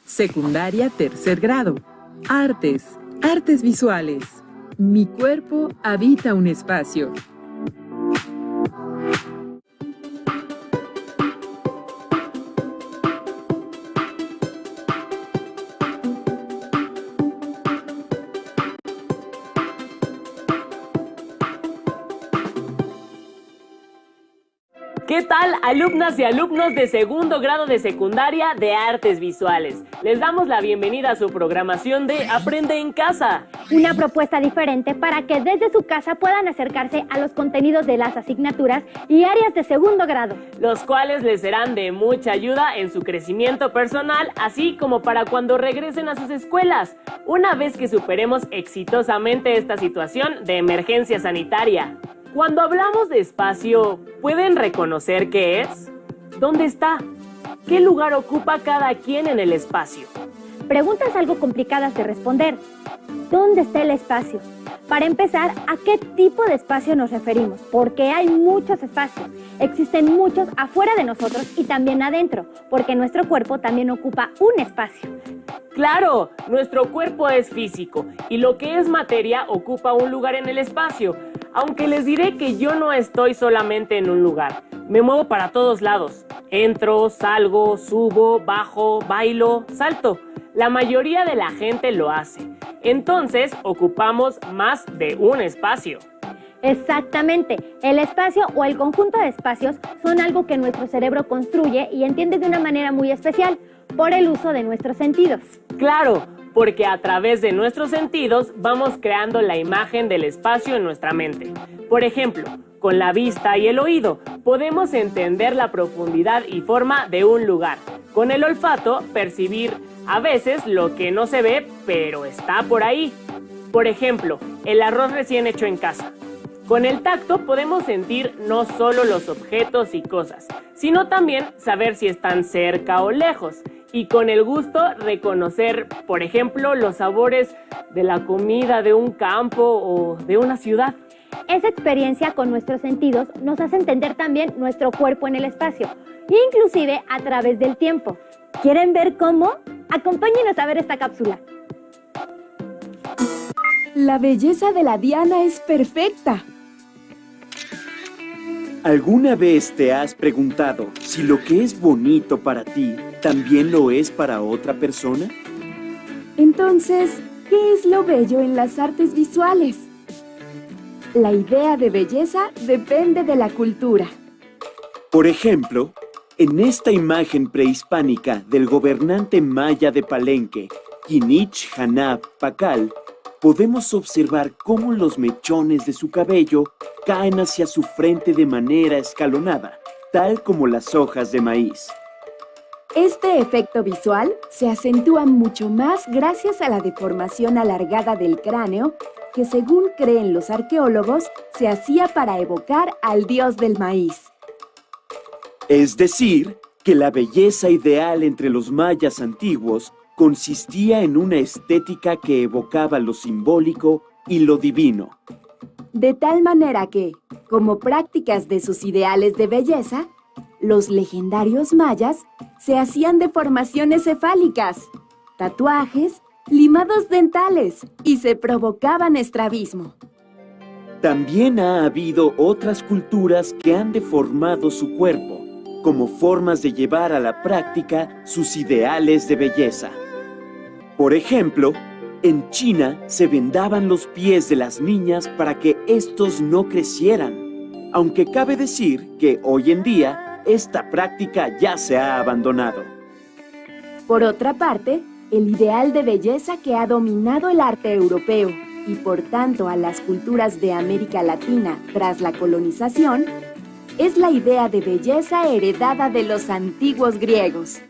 Secundaria tercer grado. Artes. Artes visuales. Mi cuerpo habita un espacio. ¿Qué tal, alumnas y alumnos de segundo grado de secundaria de Artes Visuales? Les damos la bienvenida a su programación de Aprende en Casa. Una propuesta diferente para que desde su casa puedan acercarse a los contenidos de las asignaturas y áreas de segundo grado, los cuales les serán de mucha ayuda en su crecimiento personal, así como para cuando regresen a sus escuelas, una vez que superemos exitosamente esta situación de emergencia sanitaria. Cuando hablamos de espacio, ¿pueden reconocer qué es? ¿Dónde está? ¿Qué lugar ocupa cada quien en el espacio? Preguntas algo complicadas de responder. ¿Dónde está el espacio? Para empezar, ¿a qué tipo de espacio nos referimos? Porque hay muchos espacios. Existen muchos afuera de nosotros y también adentro, porque nuestro cuerpo también ocupa un espacio. ¡Claro! Nuestro cuerpo es físico y lo que es materia ocupa un lugar en el espacio. Aunque les diré que yo no estoy solamente en un lugar. Me muevo para todos lados. Entro, salgo, subo, bajo, bailo, salto. La mayoría de la gente lo hace. Entonces, ocupamos más de un espacio. Exactamente. El espacio o el conjunto de espacios son algo que nuestro cerebro construye y entiende de una manera muy especial, por el uso de nuestros sentidos. ¡Claro! Porque a través de nuestros sentidos vamos creando la imagen del espacio en nuestra mente. Por ejemplo, con la vista y el oído podemos entender la profundidad y forma de un lugar. Con el olfato, percibir a veces lo que no se ve, pero está por ahí. Por ejemplo, el arroz recién hecho en casa. Con el tacto podemos sentir no solo los objetos y cosas, sino también saber si están cerca o lejos. Y con el gusto reconocer, por ejemplo, los sabores de la comida de un campo o de una ciudad. Esa experiencia con nuestros sentidos nos hace entender también nuestro cuerpo en el espacio, inclusive a través del tiempo. ¿Quieren ver cómo? Acompáñenos a ver esta cápsula. La belleza de la Diana es perfecta. ¿Alguna vez te has preguntado si lo que es bonito para ti también lo es para otra persona? Entonces, ¿qué es lo bello en las artes visuales? La idea de belleza depende de la cultura. Por ejemplo, en esta imagen prehispánica del gobernante maya de Palenque, Kinich Hanab Pakal, podemos observar cómo los mechones de su cabello caen hacia su frente de manera escalonada, tal como las hojas de maíz. Este efecto visual se acentúa mucho más gracias a la deformación alargada del cráneo que, según creen los arqueólogos, se hacía para evocar al dios del maíz. Es decir, que la belleza ideal entre los mayas antiguos consistía en una estética que evocaba lo simbólico y lo divino. De tal manera que, como prácticas de sus ideales de belleza, los legendarios mayas se hacían deformaciones cefálicas, tatuajes, limados dentales y se provocaban estrabismo. También ha habido otras culturas que han deformado su cuerpo, como formas de llevar a la práctica sus ideales de belleza. Por ejemplo, en China se vendaban los pies de las niñas para que estos no crecieran, aunque cabe decir que hoy en día esta práctica ya se ha abandonado. Por otra parte, el ideal de belleza que ha dominado el arte europeo y por tanto a las culturas de América Latina tras la colonización, es la idea de belleza heredada de los antiguos griegos.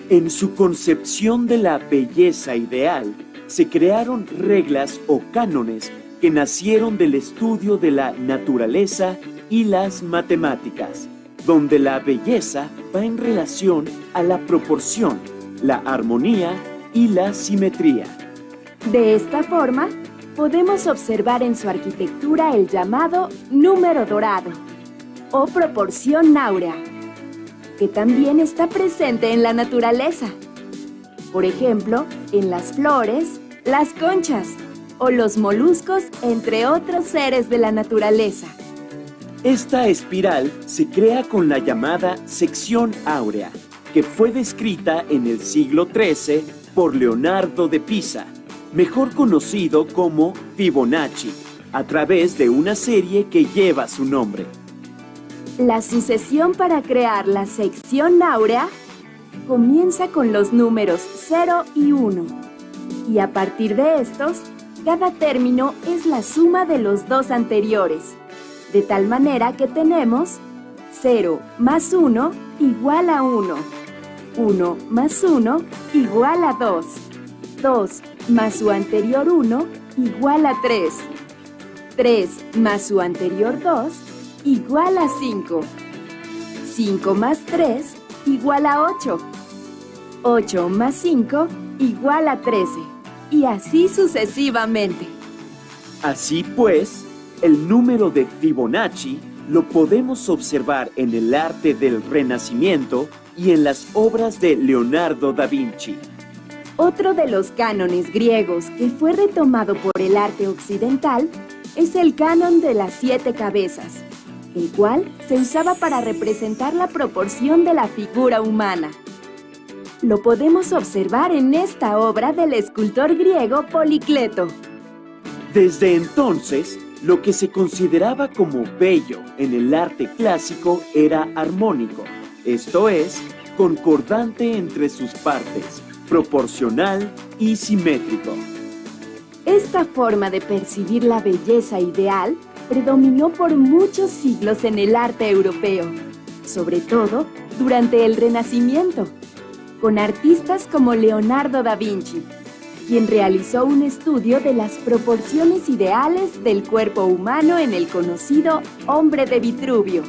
En su concepción de la belleza ideal, se crearon reglas o cánones que nacieron del estudio de la naturaleza y las matemáticas, donde la belleza va en relación a la proporción, la armonía y la simetría. De esta forma, podemos observar en su arquitectura el llamado número dorado o proporción áurea, que también está presente en la naturaleza. por ejemplo, en las flores, las conchas o los moluscos, entre otros seres de la naturaleza. Esta espiral se crea con la llamada sección áurea, que fue descrita en el siglo XIII por Leonardo de Pisa, mejor conocido como Fibonacci, a través de una serie que lleva su nombre. La sucesión para crear la sección áurea comienza con los números 0 y 1, y a partir de estos, cada término es la suma de los dos anteriores, de tal manera que tenemos 0 más 1 igual a 1, 1 más 1 igual a 2, 2 más su anterior 1 igual a 3, 3 más su anterior 2 igual a 5, 5 más 3 igual a 8, 8 más 5 igual a 13, y así sucesivamente. Así pues, el número de Fibonacci lo podemos observar en el arte del Renacimiento y en las obras de Leonardo da Vinci. Otro de los cánones griegos que fue retomado por el arte occidental es el canon de las 7 cabezas, el cual se usaba para representar la proporción de la figura humana. Lo podemos observar en esta obra del escultor griego Policleto. Desde entonces, lo que se consideraba como bello en el arte clásico era armónico, esto es, concordante entre sus partes, proporcional y simétrico. Esta forma de percibir la belleza ideal predominó por muchos siglos en el arte europeo, sobre todo durante el Renacimiento, con artistas como Leonardo da Vinci, quien realizó un estudio de las proporciones ideales del cuerpo humano en el conocido Hombre de Vitruvio.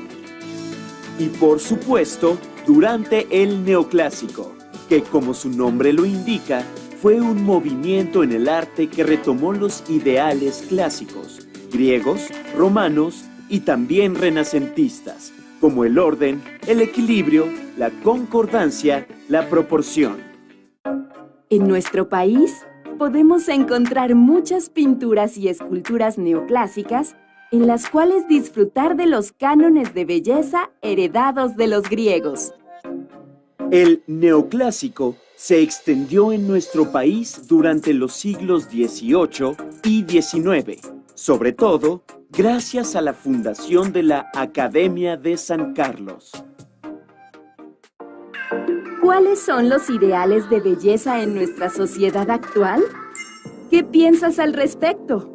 Y por supuesto, durante el Neoclásico, que como su nombre lo indica, fue un movimiento en el arte que retomó los ideales clásicos, griegos, romanos y también renacentistas, como el orden, el equilibrio, la concordancia, la proporción. En nuestro país podemos encontrar muchas pinturas y esculturas neoclásicas en las cuales disfrutar de los cánones de belleza heredados de los griegos. El neoclásico se extendió en nuestro país durante los siglos XVIII y XIX, sobre todo gracias a la fundación de la Academia de San Carlos. ¿Cuáles son los ideales de belleza en nuestra sociedad actual? ¿Qué piensas al respecto?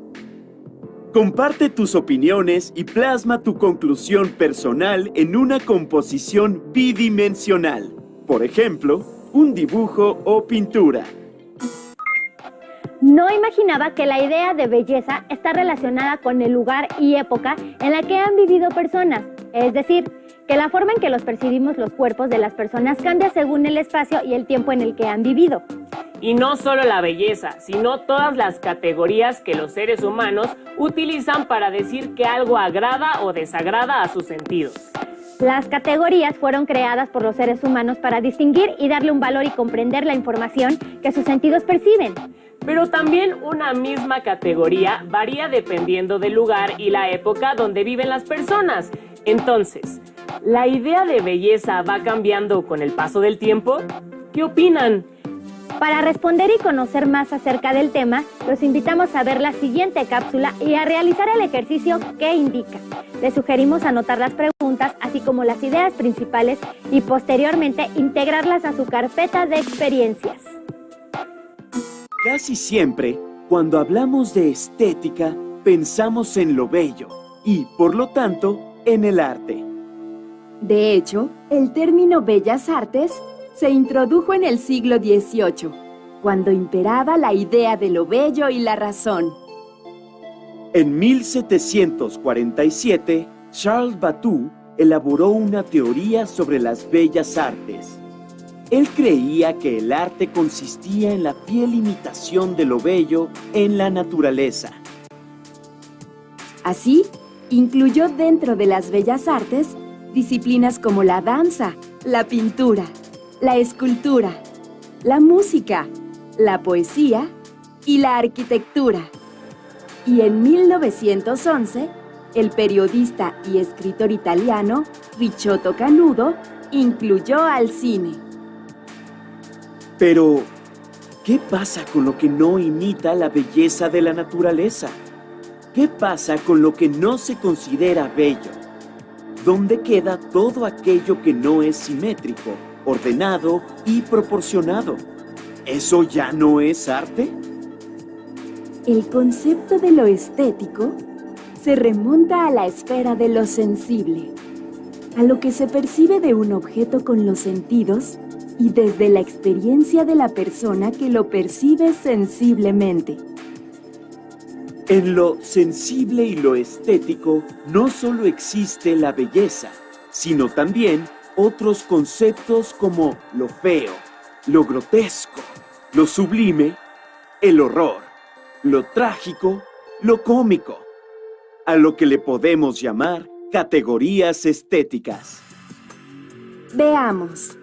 Comparte tus opiniones y plasma tu conclusión personal en una composición bidimensional. Por ejemplo, un dibujo o pintura. No imaginaba que la idea de belleza está relacionada con el lugar y época en la que han vivido personas. Es decir, que la forma en que los percibimos los cuerpos de las personas cambia según el espacio y el tiempo en el que han vivido. Y no solo la belleza, sino todas las categorías que los seres humanos utilizan para decir que algo agrada o desagrada a sus sentidos. Las categorías fueron creadas por los seres humanos para distinguir y darle un valor y comprender la información que sus sentidos perciben. Pero también una misma categoría varía dependiendo del lugar y la época donde viven las personas. Entonces, ¿la idea de belleza va cambiando con el paso del tiempo? ¿Qué opinan? Para responder y conocer más acerca del tema, los invitamos a ver la siguiente cápsula y a realizar el ejercicio que indica. Les sugerimos anotar las preguntas, así como las ideas principales, y posteriormente integrarlas a su carpeta de experiencias. Casi siempre, cuando hablamos de estética, pensamos en lo bello y, por lo tanto, en el arte. De hecho, el término bellas artes se introdujo en el siglo XVIII, cuando imperaba la idea de lo bello y la razón. En 1747, Charles Bateau elaboró una teoría sobre las bellas artes. Él creía que el arte consistía en la fiel imitación de lo bello en la naturaleza. Así, incluyó dentro de las bellas artes disciplinas como la danza, la pintura, la escultura, la música, la poesía y la arquitectura. Y en 1911, el periodista y escritor italiano Ricciotto Canudo incluyó al cine. Pero, ¿qué pasa con lo que no imita la belleza de la naturaleza? ¿Qué pasa con lo que no se considera bello? ¿Dónde queda todo aquello que no es simétrico, ordenado y proporcionado? ¿Eso ya no es arte? El concepto de lo estético se remonta a la esfera de lo sensible, a lo que se percibe de un objeto con los sentidos y desde la experiencia de la persona que lo percibe sensiblemente. En lo sensible y lo estético no solo existe la belleza, sino también otros conceptos como lo feo, lo grotesco, lo sublime, el horror, lo trágico, lo cómico, a lo que le podemos llamar categorías estéticas. Veamos,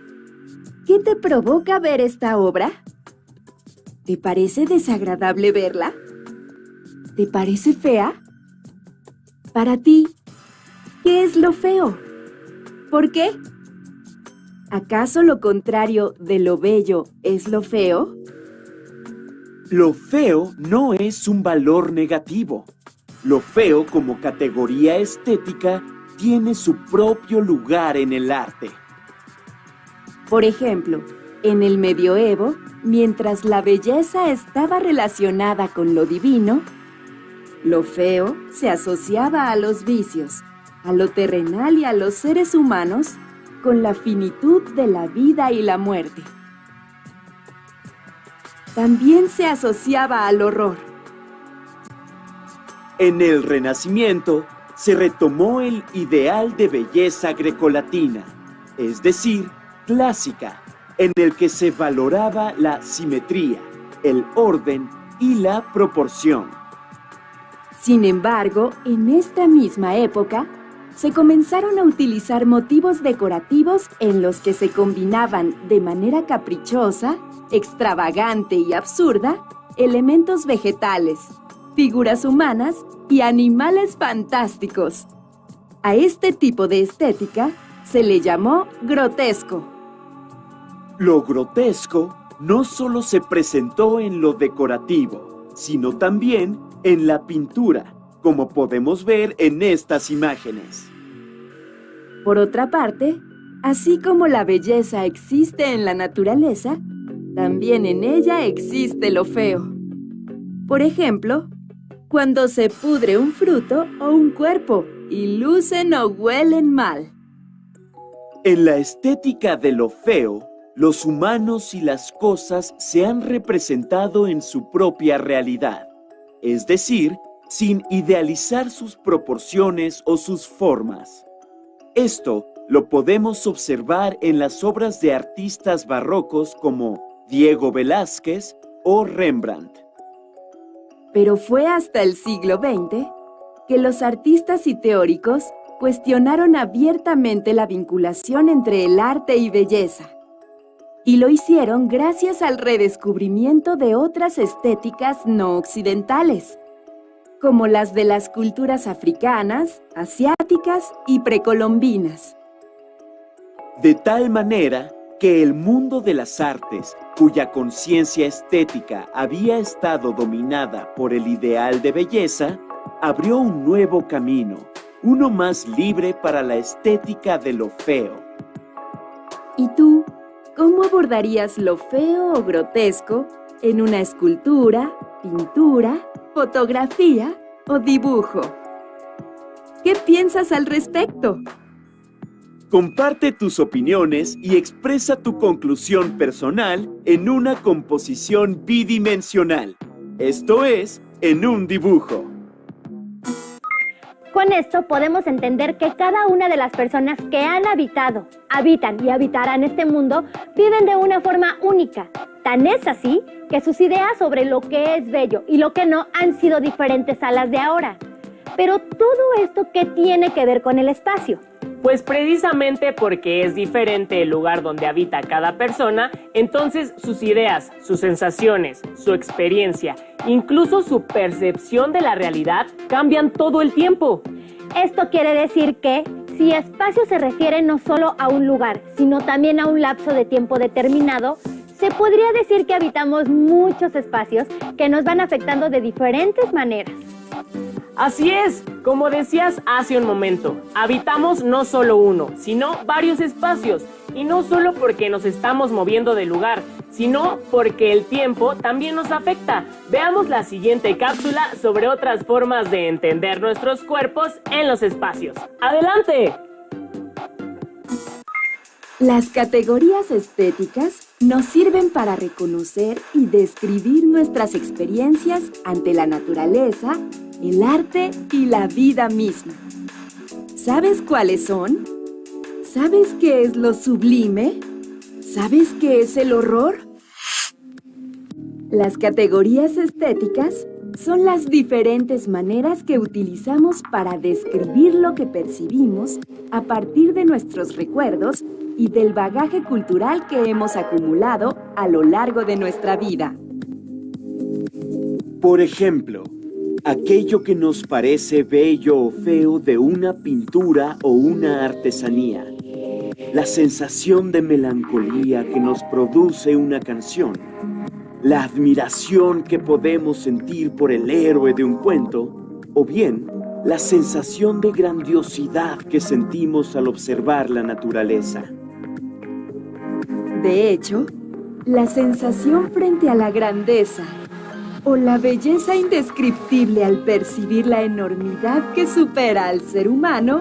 ¿qué te provoca ver esta obra? ¿Te parece desagradable verla? ¿Te parece fea? Para ti, ¿qué es lo feo? ¿Por qué? ¿Acaso lo contrario de lo bello es lo feo? Lo feo no es un valor negativo. Lo feo como categoría estética tiene su propio lugar en el arte. Por ejemplo, en el medioevo, mientras la belleza estaba relacionada con lo divino, lo feo se asociaba a los vicios, a lo terrenal y a los seres humanos con la finitud de la vida y la muerte. También se asociaba al horror. En el Renacimiento se retomó el ideal de belleza grecolatina, es decir, clásica, en el que se valoraba la simetría, el orden y la proporción. Sin embargo, en esta misma época, se comenzaron a utilizar motivos decorativos en los que se combinaban de manera caprichosa, extravagante y absurda elementos vegetales, figuras humanas y animales fantásticos. A este tipo de estética se le llamó grotesco. Lo grotesco no solo se presentó en lo decorativo, sino también en la pintura, como podemos ver en estas imágenes. Por otra parte, así como la belleza existe en la naturaleza, también en ella existe lo feo. Por ejemplo, cuando se pudre un fruto o un cuerpo y lucen o huelen mal. En la estética de lo feo, los humanos y las cosas se han representado en su propia realidad, es decir, sin idealizar sus proporciones o sus formas. Esto lo podemos observar en las obras de artistas barrocos como Diego Velázquez o Rembrandt. Pero fue hasta el siglo XX que los artistas y teóricos cuestionaron abiertamente la vinculación entre el arte y belleza. Y lo hicieron gracias al redescubrimiento de otras estéticas no occidentales, como las de las culturas africanas, asiáticas y precolombinas. De tal manera que el mundo de las artes, cuya conciencia estética había estado dominada por el ideal de belleza, abrió un nuevo camino, uno más libre para la estética de lo feo. ¿Y tú, cómo abordarías lo feo o grotesco en una escultura, pintura, fotografía o dibujo? ¿Qué piensas al respecto? Comparte tus opiniones y expresa tu conclusión personal en una composición bidimensional. Esto es, en un dibujo. Con esto podemos entender que cada una de las personas que han habitado, habitan y habitarán este mundo viven de una forma única. Tan es así que sus ideas sobre lo que es bello y lo que no han sido diferentes a las de ahora. Pero todo esto, ¿qué tiene que ver con el espacio? Pues precisamente porque es diferente el lugar donde habita cada persona, entonces sus ideas, sus sensaciones, su experiencia, incluso su percepción de la realidad cambian todo el tiempo. Esto quiere decir que si espacio se refiere no solo a un lugar, sino también a un lapso de tiempo determinado, se podría decir que habitamos muchos espacios que nos van afectando de diferentes maneras. Así es, como decías hace un momento, habitamos no solo uno, sino varios espacios. Y no solo porque nos estamos moviendo de lugar, sino porque el tiempo también nos afecta. Veamos la siguiente cápsula sobre otras formas de entender nuestros cuerpos en los espacios. ¡Adelante! Las categorías estéticas nos sirven para reconocer y describir nuestras experiencias ante la naturaleza, el arte y la vida misma. ¿Sabes cuáles son? ¿Sabes qué es lo sublime? ¿Sabes qué es el horror? Las categorías estéticas son las diferentes maneras que utilizamos para describir lo que percibimos a partir de nuestros recuerdos y del bagaje cultural que hemos acumulado a lo largo de nuestra vida. Por ejemplo, aquello que nos parece bello o feo de una pintura o una artesanía. La sensación de melancolía que nos produce una canción. La admiración que podemos sentir por el héroe de un cuento. O bien, la sensación de grandiosidad que sentimos al observar la naturaleza. De hecho, la sensación frente a la grandeza o la belleza indescriptible al percibir la enormidad que supera al ser humano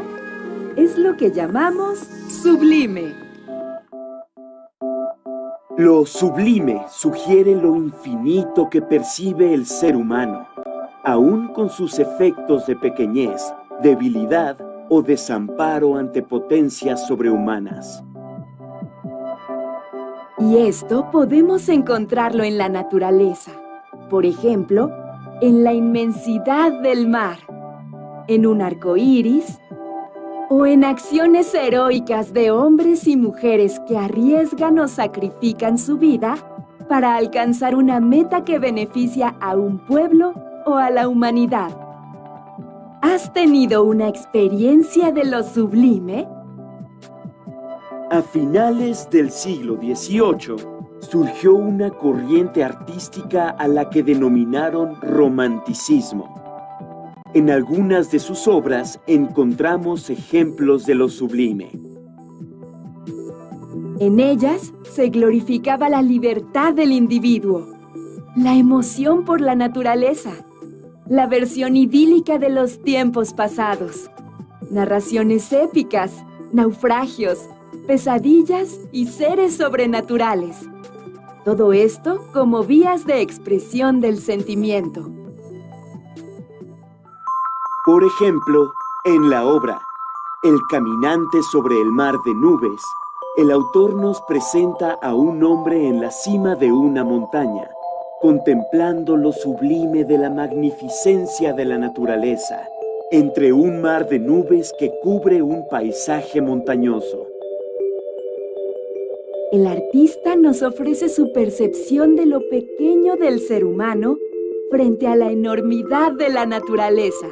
es lo que llamamos sublime. Lo sublime sugiere lo infinito que percibe el ser humano, aun con sus efectos de pequeñez, debilidad o desamparo ante potencias sobrehumanas. Y esto podemos encontrarlo en la naturaleza. Por ejemplo, en la inmensidad del mar, en un arco iris, o en acciones heroicas de hombres y mujeres que arriesgan o sacrifican su vida para alcanzar una meta que beneficia a un pueblo o a la humanidad. ¿Has tenido una experiencia de lo sublime? A finales del siglo XVIII, surgió una corriente artística a la que denominaron romanticismo. En algunas de sus obras encontramos ejemplos de lo sublime. En ellas se glorificaba la libertad del individuo, la emoción por la naturaleza, la versión idílica de los tiempos pasados, narraciones épicas, naufragios, pesadillas y seres sobrenaturales. Todo esto como vías de expresión del sentimiento. Por ejemplo, en la obra El caminante sobre el mar de nubes, el autor nos presenta a un hombre en la cima de una montaña, contemplando lo sublime de la magnificencia de la naturaleza, entre un mar de nubes que cubre un paisaje montañoso. El artista nos ofrece su percepción de lo pequeño del ser humano frente a la enormidad de la naturaleza,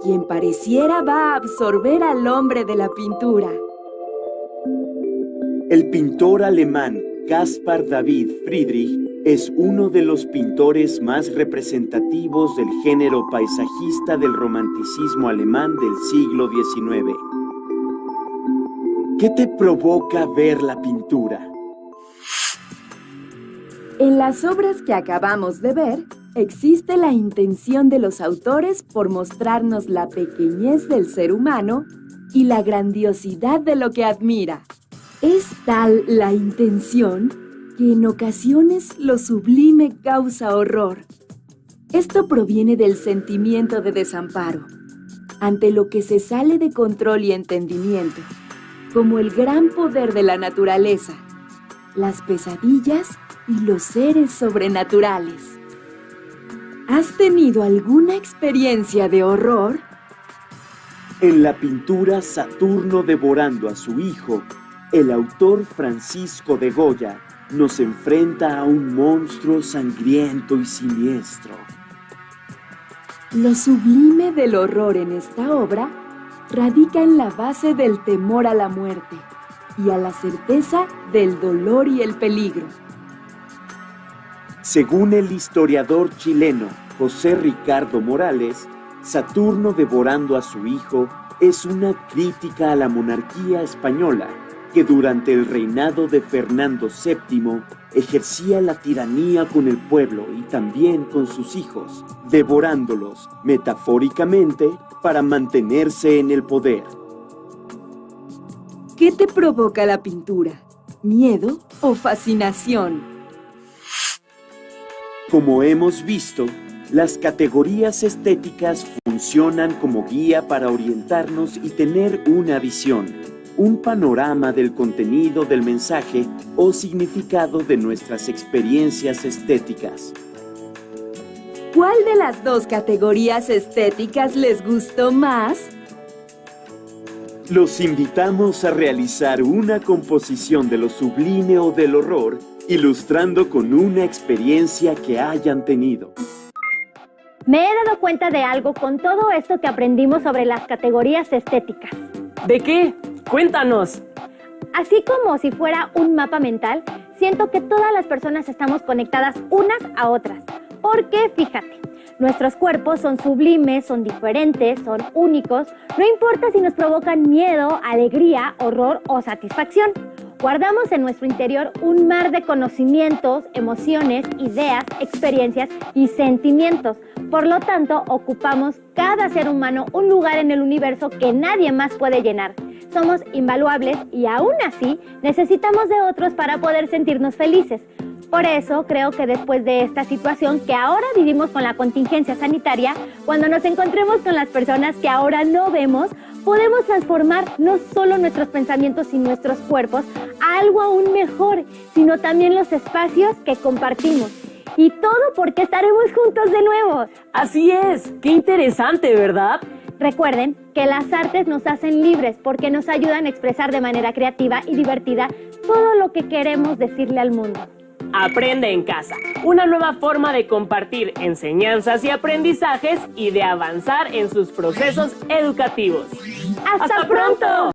quien pareciera va a absorber al hombre de la pintura. El pintor alemán Caspar David Friedrich es uno de los pintores más representativos del género paisajista del romanticismo alemán del siglo XIX. ¿Qué te provoca ver la pintura? En las obras que acabamos de ver, existe la intención de los autores por mostrarnos la pequeñez del ser humano y la grandiosidad de lo que admira. Es tal la intención que en ocasiones lo sublime causa horror. Esto proviene del sentimiento de desamparo, ante lo que se sale de control y entendimiento, como el gran poder de la naturaleza, las pesadillas y los seres sobrenaturales. ¿Has tenido alguna experiencia de horror? En la pintura Saturno devorando a su hijo, el autor Francisco de Goya nos enfrenta a un monstruo sangriento y siniestro. Lo sublime del horror en esta obra radica en la base del temor a la muerte y a la certeza del dolor y el peligro. Según el historiador chileno José Ricardo Morales, Saturno devorando a su hijo es una crítica a la monarquía española que durante el reinado de Fernando VII ejercía la tiranía con el pueblo y también con sus hijos, devorándolos metafóricamente para mantenerse en el poder. ¿Qué te provoca la pintura? ¿Miedo o fascinación? Como hemos visto, las categorías estéticas funcionan como guía para orientarnos y tener una visión, un panorama del contenido del mensaje o significado de nuestras experiencias estéticas. ¿Cuál de las dos categorías estéticas les gustó más? Los invitamos a realizar una composición de lo sublime o del horror, ilustrando con una experiencia que hayan tenido. Me he dado cuenta de algo con todo esto que aprendimos sobre las categorías estéticas. ¿De qué? Cuéntanos. Así como si fuera un mapa mental, siento que todas las personas estamos conectadas unas a otras. Porque, fíjate, nuestros cuerpos son sublimes, son diferentes, son únicos. No importa si nos provocan miedo, alegría, horror o satisfacción. Guardamos en nuestro interior un mar de conocimientos, emociones, ideas, experiencias y sentimientos. Por lo tanto, ocupamos cada ser humano un lugar en el universo que nadie más puede llenar. Somos invaluables y aún así necesitamos de otros para poder sentirnos felices. Por eso creo que después de esta situación que ahora vivimos con la contingencia sanitaria, cuando nos encontremos con las personas que ahora no vemos, podemos transformar no solo nuestros pensamientos y nuestros cuerpos a algo aún mejor, sino también los espacios que compartimos. Y todo porque estaremos juntos de nuevo. Así es, qué interesante, ¿verdad? Recuerden que las artes nos hacen libres porque nos ayudan a expresar de manera creativa y divertida todo lo que queremos decirle al mundo. Aprende en casa, una nueva forma de compartir enseñanzas y aprendizajes y de avanzar en sus procesos educativos. ¡Hasta pronto!